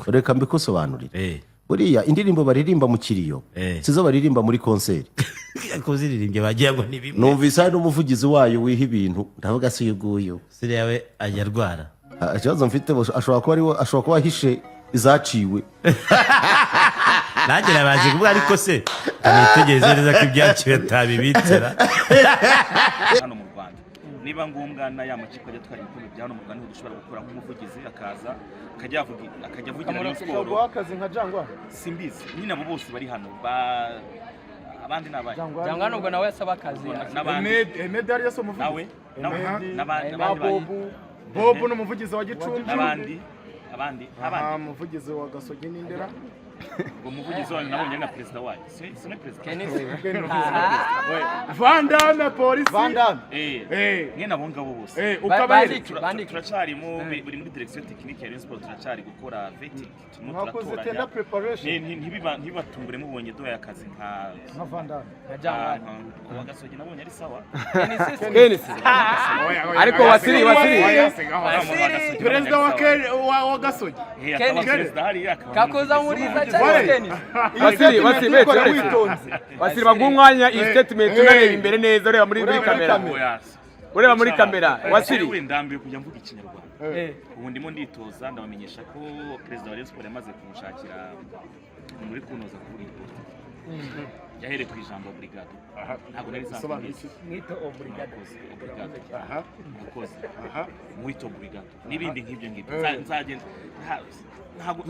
reka mbikusobanurire buriya indirimbo baririmba mu kiriyo sizo baririmba muri konseri ko ziririmbye bagiye ngo ni bimwe numvise hari n'umuvugizi wayo wiha ibintu ndavuga si yuguyo sire yawe ajya rwara ikibazo mfite ashobora kuba ahishe izaciwe nanjye nabaje kuvuga ariko se amitegereze neza ko ibyaciwe tabibitsera hano mu Rwanda niba ngombwa na ya makipe ajya twari ibikombe bya hano mu Rwanda dushobora gukora nk'umuvugizi akaza akajya avugira muri siporo akazi nka Jangwa simbizi nyine abo bose bari hano abandi nabaye Jangwa nubwo nawe yasaba akazi Medali yaso muvugizi n'abandi Bob n'umuvugizi wa Gicumbi abandi umuvugizi wa Gasogi n'Indera ngo umuvugizi wa nabonye na president wayo sine president Van Damme police Van Damme ngena bonga bo bose ukabari turacari buri muri direction technique ya sport turacari gukora vetting mwakoze tenda preparation ntibatungure mubonye do y'akazi nka Van Damme wa Gasogi nabonye ari sawa ariko wasiri president wa Gasogi kakoza muri Wasiri bagumwanya iyi statement unareba imbere neza ureba muri kamera Wasiri ndambiye kujya mvuga ikinyarwanda ubu ndimo nditoza ndabamenyesha ko president wa Rayon Sport yamaze kumushakira muri kunoza kuvuga ipoto yahere ku ijambo brigade ntabwo nari zasobanutse mwito obrigade mwito brigade nibindi nk'ibyo ngibyo nzagenda ntabwo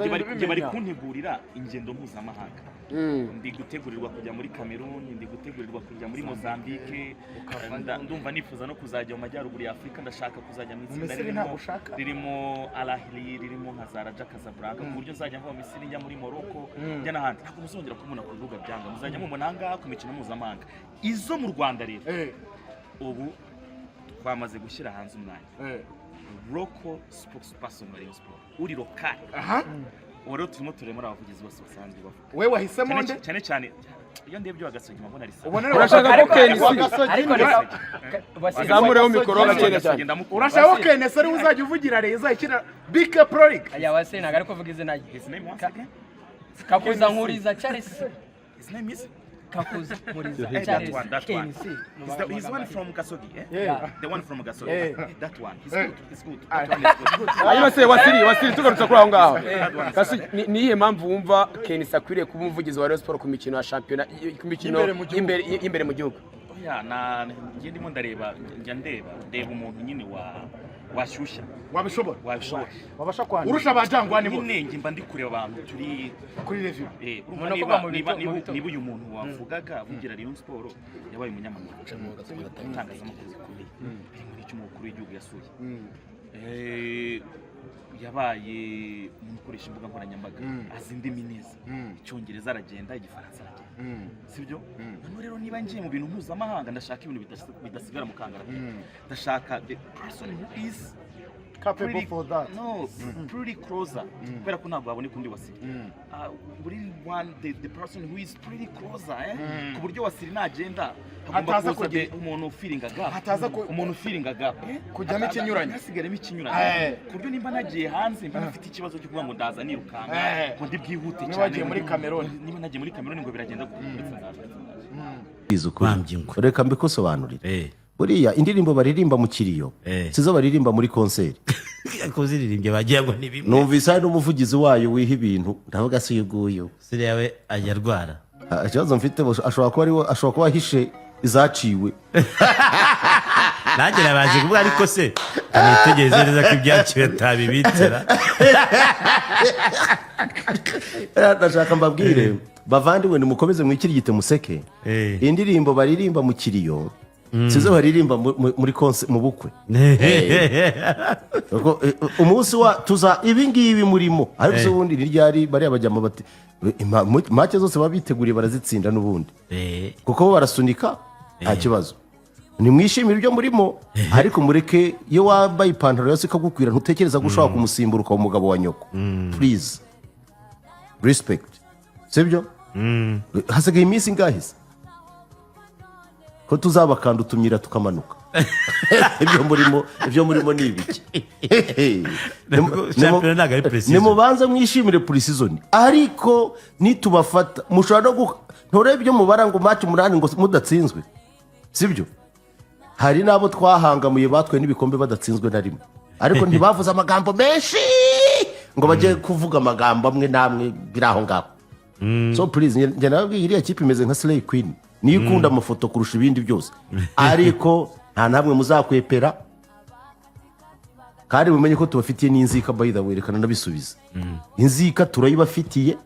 bari kuntegurira ingendo mpuzamahanga ndi gutegurirwa kujya muri Cameroon ndi gutegurirwa kujya muri Mozambique ndumva nifuza no kuzajya mu majyaruguru ya Afrika ndashaka kuzajya mu itsinda ririmo Al Ahly ririmo nka Raja Casablanca ku buryo nzajya mva mu Misiri njya muri Morocco njya n'ahandi ntabwo muzongera kumubona ku bibuga byanga muzajya mubona ahangaha ku mikino mpuzamahanga izo mu Rwanda rero ubu twamaze gushyira hanze umwanya local spokesperson wa Rayon Sport uri local oro turimo turemura abavugizi bose basanzwe bavuga we wahisemo nde cyane iyo ndebye wa Gasogi mabona ari urashaka ko Kenisi ariko bazamureho mikoro gakene cyane urashaka ko Kenisi ari uzajya uvugira rero izakira BK Pro League aya wasenaga ariko vuga izina kakuza nkuriza Charles his name is Kakuza Muriza Kenisi he's one from Gasogi the one from Gasogi that one he's good ayo se Wasiri tugarutse kuri aho ngaho niye mpamvu wumva Kenisi akwiriye kuba umuvugizi wa Rayon Sport ku mikino ya championnat ku mikino imbere mu gihugu ngiye ndimo ndareba ndeba umuntu nyine washyushya wabishobora wabasha kwandika urusha abajangwa ni bo nenge mba ndi kureba abantu turi kuri review niba uyu muntu wavugaga vugira Rayon Sport yabaye umunyamakuru itangazamakuru zikomeye muri cyo mukuru w'igihugu yasuye yabaye umukoresha imbuga nkoranyambaga azi indimi neza icyongereza aragenda igifaransa aragenda sibyo none rero niba ngiye mu bintu mpuzamahanga ndashaka ibintu bidasigara mu kangara ndashaka the person who is capable for that pretty closer kubera ko ntabwo babone kundi Wasiri the person who is pretty closer ku buryo Wasiri nagenda hataza ko umuntu feelingaga kujyamo ikinyuranye hasigaremo ikinyuranye ku buryo nimba nagiye hanze mba mfite ikibazo cyo kuvuga ngo ndaza nirukanga ngo ndi bwihute cyane niba muri Cameroon ngo biragenda reka mbikusobanurire buriya indirimbo baririmba mu kiriyo sizo baririmba muri konseri ko ziririmbye bagiye ngo ni bimwe numvise hari n'umuvugizi wayo wiha ibintu ndavuga si yuguyo sire yawe ajya rwara ikibazo mfite ashobora kuba ahishe izaciwe nanjye nabaje kuvuga ariko se amitegereze neza ko ibyaciwe tabibitsera ndashaka mbabwire bavandimwe nimukomeze mwikirigite museke indirimbo baririmba mu kiriyo sizo baririmba mu bukwe umunsi wa tuza ibingibi murimo ariko ubundi niryari bariya bajyamo bati make zose baba biteguriye barazitsinda n'ubundi kuko bo barasunika nta kibazo nimwishimire ibyo murimo ariko mureke iyo wambaye ipantaro yose ikagukwira ntutekereza ko ushobora kumusimbura ukaba umugabo wa nyoko please respect sibyo hasigaye iminsi ingahise ko tuzabakanda utumyira tukamanuka. ibyo murimo ni ibiki? Shampiyona ntabwo ari precision. nimubanza mwishimire pre-season, ariko nitubafata mushobora no nturebe ibyo mubara ngo match 8 ngo mudatsinzwe, sibyo? Hari nabo twahangamuye batwe n'ibikombe badatsinzwe na rimwe, ariko ntibavuze amagambo menshi ngo bajye kuvuga amagambo amwe namwe biraho ngaho. So please, njye nabwiye iriya kipe imeze nka Slay Queen, niyo ikunda amafoto kurusha ibindi byose, ariko nta namwe muzakwepera, kandi mumenye ko tubafitiye n'inzika. By the way, rekana nabisubiza, inzika turayibafitiye.